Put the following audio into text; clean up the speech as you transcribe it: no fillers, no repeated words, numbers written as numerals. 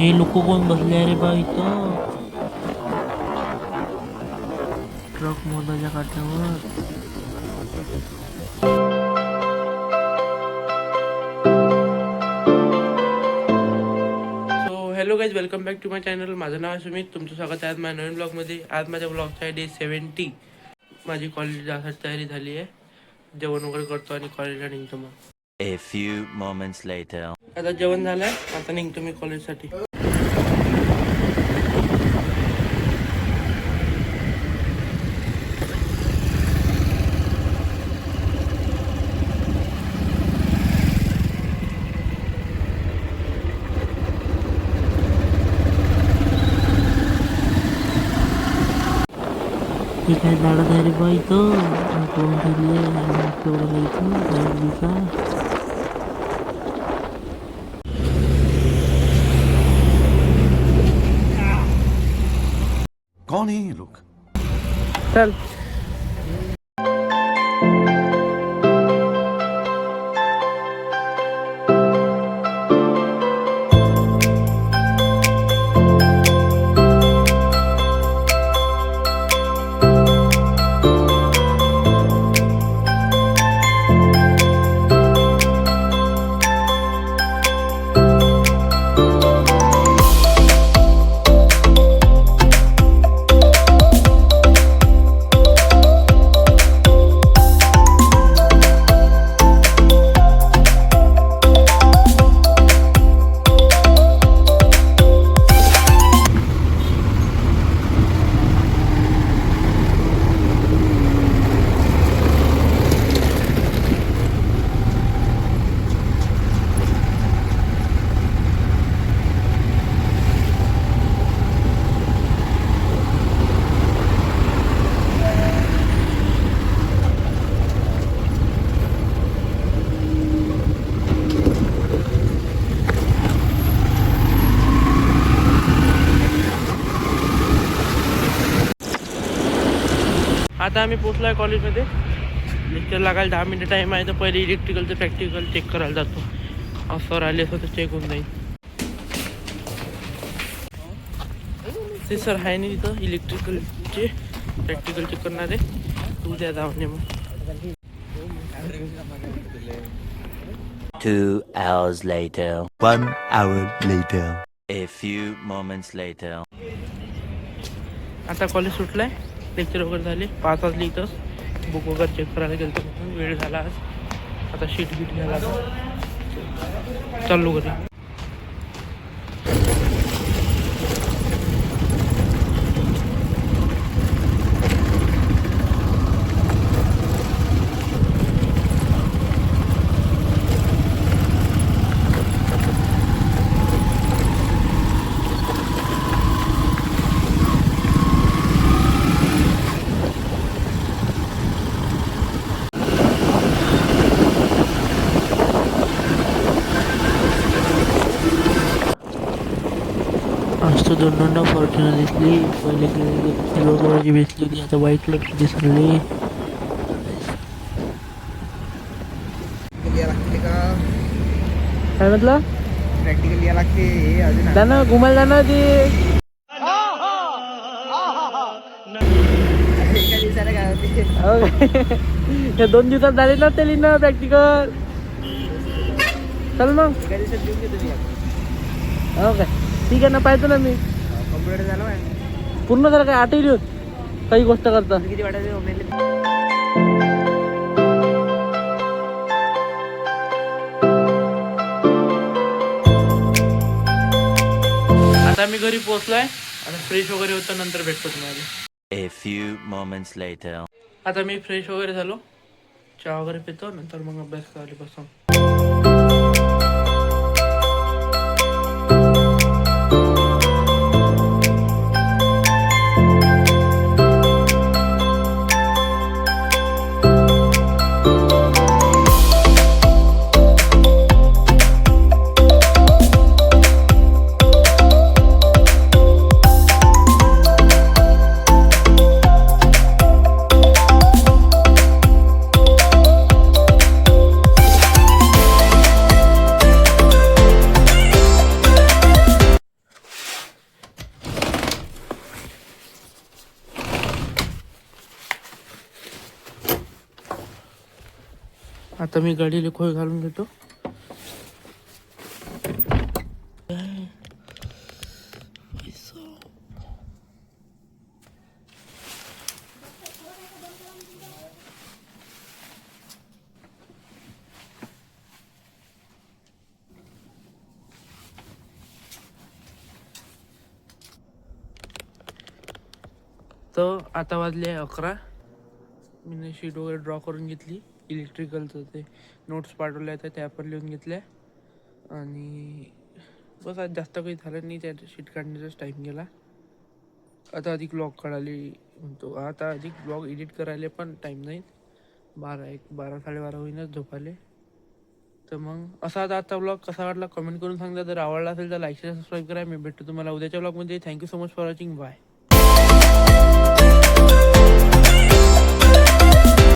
हे लोक कोण बसले रे बा इथं ट्रक मोदाच्या काट्यावर. So hello guys, welcome back to my channel. माझं नाव आहे सुमित. तुमचं स्वागत आहे आज माझ्या नवीन ब्लॉगमध्ये. आज माझ्या ब्लॉगचा आहे डे 70. माझी कॉलेज जाण्यासाठी तयारी झाली आहे. जेवण वगैरे करतो आणि कॉलेजला निघतो. मग A few moments later. आता जेवण झालंय, आता निघतो मी कॉलेजसाठी. हे काय झाडं आहे रे बा इथं, कोण ठेवली आहे तेवढं इथं कौन है ये लोग? चल. आता आम्ही पोचलो कॉलेजमध्ये. लेक्चर लागायला 10 मिनिटं टाईम आहे. तर पहिले इलेक्ट्रिकलचं प्रॅक्टिकल चेक करायला जातो. सर आले असं तर चेक होऊन जाईल. ते सर आहे नाही तिथं इलेक्ट्रिकलचे प्रॅक्टिकल चेक करणारे. उद्या जाऊन मग 2 hours later. 1 hour later. A few moments later. आता कॉलेज सुटलं आहे. लेक्चर वगैरे झाले. 5 वाजले. इथं बुक वगैरे चेक करायला गेलं तर वेळ झाला आज. आता शीट बीट घ्यायला चाललो घरी. आज तर दोन फॉर्च्युनर दिसली. पहिले सिल्वर कलरची दिसली होती, आता व्हाईट कलरची दिसली. काय म्हटलं? प्रॅक्टिकल या लागते हे अजून जाणं घुमायला जाणं ते एका दिवसाला काय होते. या 2 दिवसात झाले ना ते लिहिणं प्रॅक्टिकल. चल मग एका दिवसात देऊन घेतो मी. हो काय, ठीक आहे ना. पाहतो ना मी. कम्प्युटर झालं माझं. पूर्ण झालं काय? 8 लिहून काही गोष्ट करता. किती वाटायचं ऑनलाईन. आता मी घरी पोहोचलोय. आता फ्रेश वगैरे होतं, नंतर भेटतो तुम्हाला. A few moments later. आता मी फ्रेश वगैरे झालो, चहा वगैरे पितो, नंतर मग अभ्यास करायला बसतो. आता मी गाडीला खोय घालून घेतो. तर आता वाजले 11. मी शीट वगैरे ड्रॉ करून घेतली. इलेक्ट्रिकलचं ते नोट्स पाठवल्या त्या त्या पण लिहून घेतल्या. आणि बस आज जास्त काही झालं नाही. त्या शीट काढण्याचाच टाईम गेला. आता अधिक ब्लॉग काढायला म्हणतो. आता अधिक ब्लॉग एडिट करायला पण टाईम नाही. 12 साडेबारा होईनच झोपायला. तर मग असा आता ब्लॉग कसा वाटला कमेंट करून सांगा. जर आवडला असेल तर लाईक शेअर सबस्क्राईब करा. मी भेटतो तुम्हाला उद्याच्या ब्लॉगमध्ये. Thank you so much for watching. Bye.